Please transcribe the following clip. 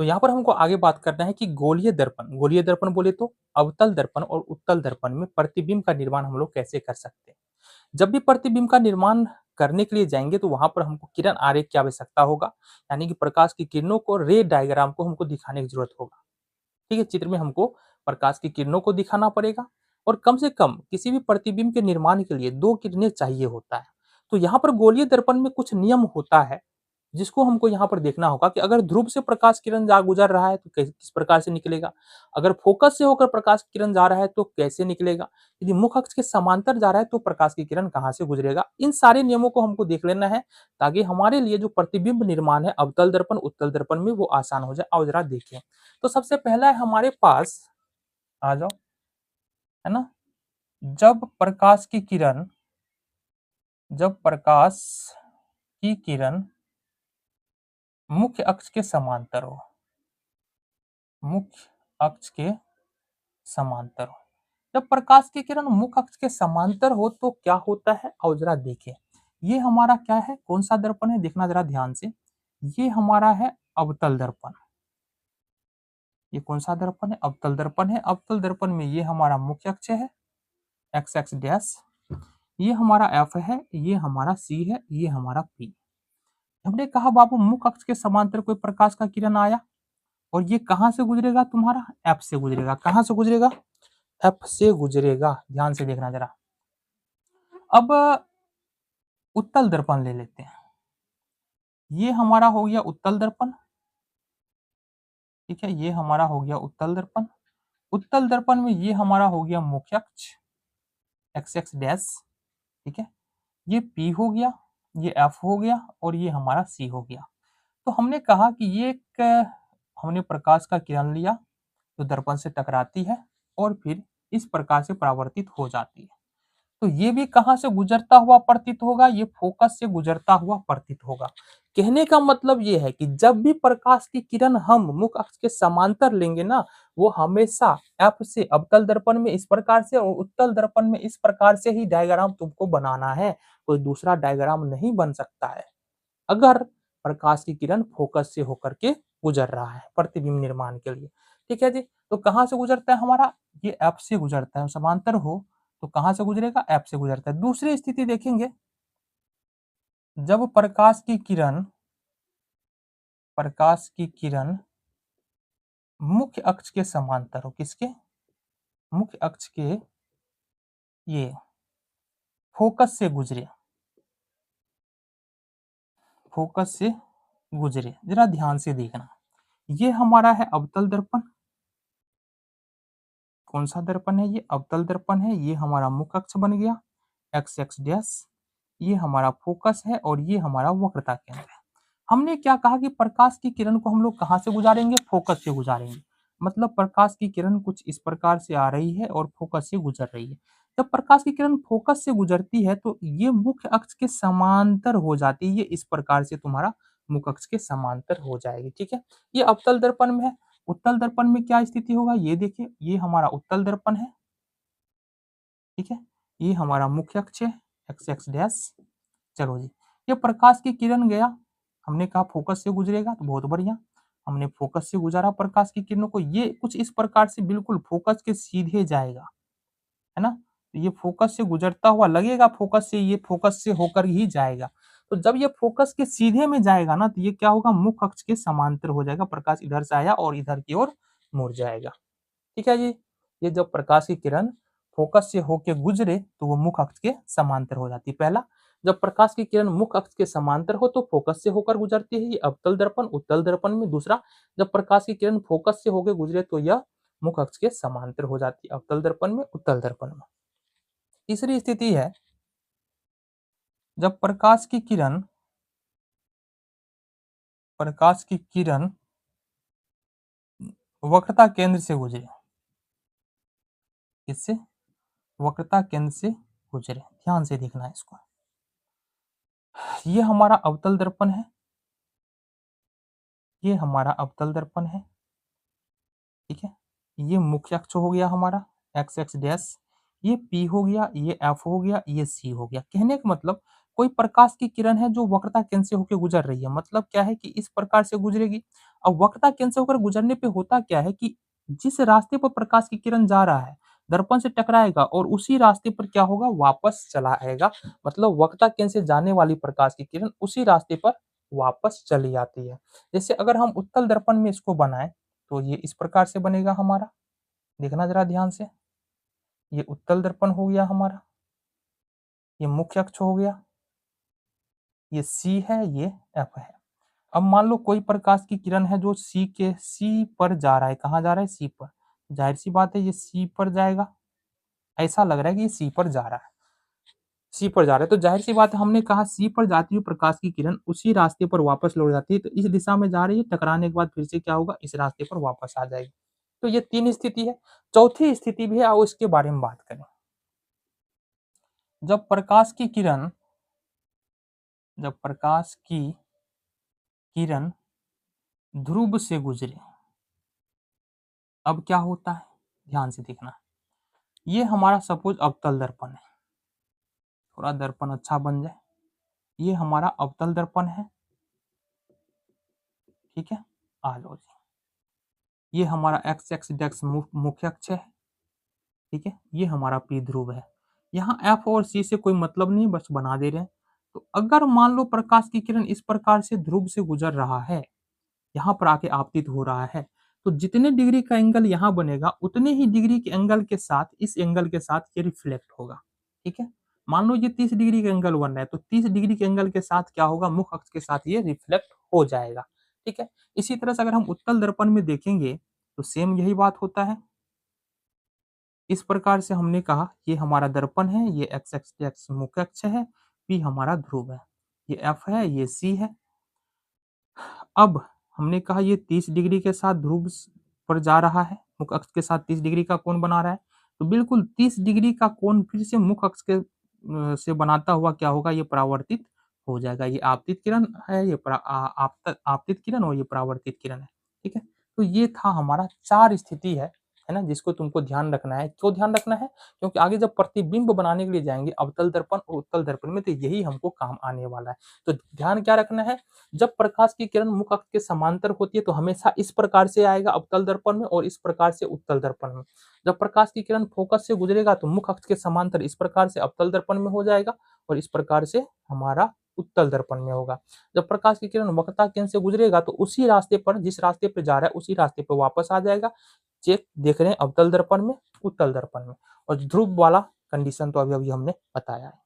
तो यहाँ पर हमको आगे बात करना है कि गोलीय दर्पण बोले तो अवतल दर्पण और उत्तल दर्पण में प्रतिबिंब का निर्माण हम लोग कैसे कर सकते हैं। जब भी प्रतिबिंब का निर्माण करने के लिए जाएंगे तो वहां पर हमको किरण आरेख की आवश्यकता होगा, यानी कि प्रकाश की किरणों को, रे डायग्राम को हमको दिखाने की जरूरत होगा। ठीक है, चित्र में हमको प्रकाश की किरणों को दिखाना पड़ेगा और कम से कम किसी भी प्रतिबिंब के निर्माण के लिए 2 किरणें चाहिए होता है। तो यहाँ पर गोलीय दर्पण में कुछ नियम होता है जिसको हमको यहाँ पर देखना होगा कि अगर ध्रुव से प्रकाश किरण जा गुजर रहा है तो किस प्रकार से निकलेगा, अगर फोकस से होकर प्रकाश की किरण जा रहा है तो कैसे निकलेगा, यदि मुख्य अक्ष के समांतर जा रहा है तो प्रकाश की किरण कहाँ से गुजरेगा। इन सारे नियमों को हमको देख लेना है ताकि हमारे लिए जो प्रतिबिंब निर्माण है अवतल दर्पण उत्तल दर्पण में वो आसान हो जाए। आओ जरा देखें। तो सबसे पहला है हमारे पास, आ जाओ, है ना, जब प्रकाश की किरण जब प्रकाश की किरण मुख्य अक्ष के समांतर हो, मुख्य अक्ष के समांतर हो। जब प्रकाश की किरण मुख्य अक्ष के समांतर हो तो क्या होता है, और जरा देखें। ये हमारा क्या है, कौन सा दर्पण है, देखना जरा ध्यान से। ये हमारा है अवतल दर्पण। ये कौन सा दर्पण है, अवतल दर्पण है। अवतल दर्पण में ये हमारा मुख्य अक्ष है, एक्स एक्स डैश, ये हमारा एफ है, ये हमारा सी है, ये हमारा पी। हमने कहा बाबू मुख्य अक्ष के समांतर कोई प्रकाश का किरण आया और ये कहां से गुजरेगा, तुम्हारा एफ से गुजरेगा। कहां से गुजरेगा, एफ से गुजरेगा। ध्यान से देखना जरा। अब उत्तल दर्पण ले लेते हैं। ये हमारा हो गया उत्तल दर्पण। ठीक है, ये हमारा हो गया उत्तल दर्पण। उत्तल दर्पण में ये हमारा हो गया मुख्य अक्ष, एक्स एक्स डैश। ठीक है, ये पी हो गया, ये एफ हो गया और ये हमारा सी हो गया। तो हमने कहा कि ये एक हमने प्रकाश का किरण लिया जो दर्पण से टकराती है और फिर इस प्रकार से परावर्तित हो जाती है। तो ये भी कहां से गुजरता हुआ प्रतीत होगा, ये फोकस से गुजरता हुआ प्रतीत होगा। कहने का मतलब ये है कि जब भी प्रकाश की किरण हम मुख्य अक्ष के समांतर लेंगे ना, वो हमेशा एफ से अवतल दर्पण में इस प्रकार से और उत्तल दर्पण में इस प्रकार से ही डायग्राम तुमको बनाना है, कोई दूसरा डायग्राम नहीं बन सकता है अगर प्रकाश की किरण फोकस से होकर के गुजर रहा है प्रतिबिंब निर्माण के लिए। ठीक है जी। तो कहां से गुजरता है हमारा, ये एफ से गुजरता है। समांतर हो तो कहां से गुजरेगा, एफ से गुजरता है। दूसरी स्थिति देखेंगे, जब प्रकाश की किरण मुख्य अक्ष के समांतर हो, किसके, मुख्य अक्ष के, ये फोकस से गुजरे, फोकस से गुजरे। जरा ध्यान से देखना। ये हमारा है अवतल दर्पण। कौन सा दर्पण है, ये अवतल दर्पण है। ये हमारा मुख्य अक्ष बन गया, एक्स एक्स डैश। ये हमारा फोकस है और ये हमारा वक्रता केंद्र है। हमने क्या कहा कि प्रकाश की किरण को हम लोग कहां से गुजारेंगे, फोकस से गुजारेंगे। मतलब प्रकाश की किरण कुछ इस प्रकार से आ रही है और फोकस से गुजर रही है। जब प्रकाश की किरण फोकस से गुजरती है तो ये मुख्य अक्ष के समांतर हो जाती है। ये इस प्रकार से तुम्हारा मुख्य अक्ष के समांतर हो जाएगी। ठीक है, ये अवतल दर्पण में है। उत्तल दर्पण में क्या स्थिति होगा, ये देखिए, ये हमारा उत्तल दर्पण है। ठीक है, ये हमारा मुख्य अक्ष है, एक्स एक्स डैश। चलो जी, ये प्रकाश की किरण गया, हमने कहा फोकस से गुजरेगा, तो बहुत बढ़िया, हमने फोकस से गुजारा प्रकाश की किरणों को। ये कुछ इस प्रकार से बिल्कुल फोकस के सीधे जाएगा, है ना। तो ये फोकस से गुजरता हुआ लगेगा, फोकस से, ये फोकस से होकर ही जाएगा। तो जब ये फोकस के सीधे में जाएगा ना, तो ये क्या होगा, मुख्य अक्ष के समांतर हो जाएगा। प्रकाश इधर से आया और इधर की ओर मुड़ जाएगा। ठीक है जी। ये जब प्रकाश की किरण फोकस से होकर गुजरे तो वो मुख्य अक्ष के समांतर हो जाती है। पहला, जब प्रकाश की किरण मुख्य अक्ष के समांतर हो तो फोकस से होकर गुजरती है, ये अवतल दर्पण उत्तल दर्पण में। दूसरा, जब प्रकाश की किरण फोकस से होकर गुजरे तो यह मुख्य अक्ष के समांतर हो जाती है, अवतल दर्पण में उत्तल दर्पण में। तीसरी स्थिति है, जब प्रकाश की किरण वक्रता केंद्र से गुजरे, इससे वक्रता केंद्र से गुजरे। ध्यान से देखना है इसको। ये हमारा अवतल दर्पण है, ये हमारा अवतल दर्पण है। ठीक है, ये मुख्य अक्ष हो गया हमारा, एक्स एक्स डैश। ये पी हो गया, ये एफ हो गया, ये सी हो गया। कहने का मतलब कोई प्रकाश की किरण है जो वक्रता केंद्र से होकर गुजर रही है, मतलब क्या है कि इस प्रकार से गुजरेगी। अब वक्रता केंद्र से होकर गुजरने पे होता क्या है कि जिस रास्ते पर प्रकाश की किरण जा रहा है, दर्पण से टकराएगा और उसी रास्ते पर क्या होगा, वापस चला आएगा। मतलब वक्रता केंद्र से जाने वाली प्रकाश की किरण उसी रास्ते पर वापस चली आती है। जैसे अगर हम उत्तल दर्पण में इसको बनाएं तो ये इस प्रकार से बनेगा हमारा, देखना जरा ध्यान से। ये उत्तल दर्पण हो गया हमारा, ये मुख्य अक्ष हो गया, ये सी है, ये एफ है। अब मान लो कोई प्रकाश की किरण है जो सी पर जा रहा है, कहाँ जा रहा है, सी पर। जाहिर सी बात है ये सी पर जाएगा, ऐसा लग रहा है कि ये सी पर जा रहा है, सी पर जा रहा है, तो जाहिर सी बात है हमने कहा सी पर जाती हुई प्रकाश की किरण उसी रास्ते पर वापस लौट जाती है, तो इस दिशा में जा रही है, टकराने के बाद फिर से क्या होगा, इस रास्ते पर वापस आ जाएगी। तो ये 3 स्थिति है। चौथी स्थिति भी है, आओ इसके बारे में बात करें। जब प्रकाश की किरण ध्रुव से गुजरे, अब क्या होता है, ध्यान से देखना। ये हमारा सपोज अवतल दर्पण है, थोड़ा दर्पण अच्छा बन जाए। ये हमारा अवतल दर्पण है, ठीक है, आ जाओ जी। ये हमारा एक्स एक्स डेक्स मुख्य अक्ष है, ठीक है, ये हमारा पी ध्रुव है। यहाँ एफ और सी से कोई मतलब नहीं, बस बना दे रहे हैं। तो अगर मान लो प्रकाश की किरण इस प्रकार से ध्रुव से गुजर रहा है, यहाँ पर आके आपतित हो रहा है, तो जितने डिग्री का एंगल यहाँ बनेगा उतने ही डिग्री के एंगल के साथ इस एंगल के साथ ये रिफ्लेक्ट होगा, ठीक है। मान लो ये 30 डिग्री का एंगल बन रहा है, तो 30 डिग्री के एंगल के साथ क्या होगा, मुख्य अक्ष के साथ ये रिफ्लेक्ट हो जाएगा, ठीक है। इसी तरह से अगर हम उत्तल दर्पण में देखेंगे तो सेम यही बात होता है। इस प्रकार से हमने कहा ये हमारा दर्पण है, ये एक्स एक्स एक्स मुख्य अक्ष है, पी हमारा ध्रुव है, ये एफ है, ये सी है। अब हमने कहा ये 30 डिग्री के साथ ध्रुव पर जा रहा है, मुख्य अक्ष के साथ 30 डिग्री का कोण बना रहा है, तो बिल्कुल 30 डिग्री का कोण फिर से मुख्य अक्ष के से बनाता हुआ क्या होगा, ये परावर्तित हो जाएगा। ये आपतित किरण है, ये आपतित किरण और ये परावर्तित किरण है, ठीक है। तो ये था हमारा 4 स्थिति है ना, जिसको तुमको ध्यान रखना है। क्यों ध्यान रखना है, क्योंकि आगे जब प्रतिबिंब बनाने के लिए जाएंगे अवतल दर्पण और उत्तल दर्पण में, तो यही हमको काम आने वाला है। तो ध्यान क्या रखना है, जब प्रकाश की किरण मुख्य अक्ष के समांतर होती है तो हमेशा इस प्रकार से आएगा अवतल दर्पण में और इस प्रकार से उत्तल दर्पण में। जब प्रकाश की किरण फोकस से गुजरेगा तो मुख्य अक्ष के समांतर इस प्रकार से अवतल दर्पण में हो जाएगा और इस प्रकार से हमारा उत्तल दर्पण में होगा। जब प्रकाश की किरण वक्रता केंद्र से गुजरेगा तो उसी रास्ते पर, जिस रास्ते पर जा रहा है उसी रास्ते पर वापस आ जाएगा। चेक देख रहे हैं अवतल दर्पण में, उत्तल दर्पण में, और ध्रुव वाला कंडीशन तो अभी अभी हमने बताया है।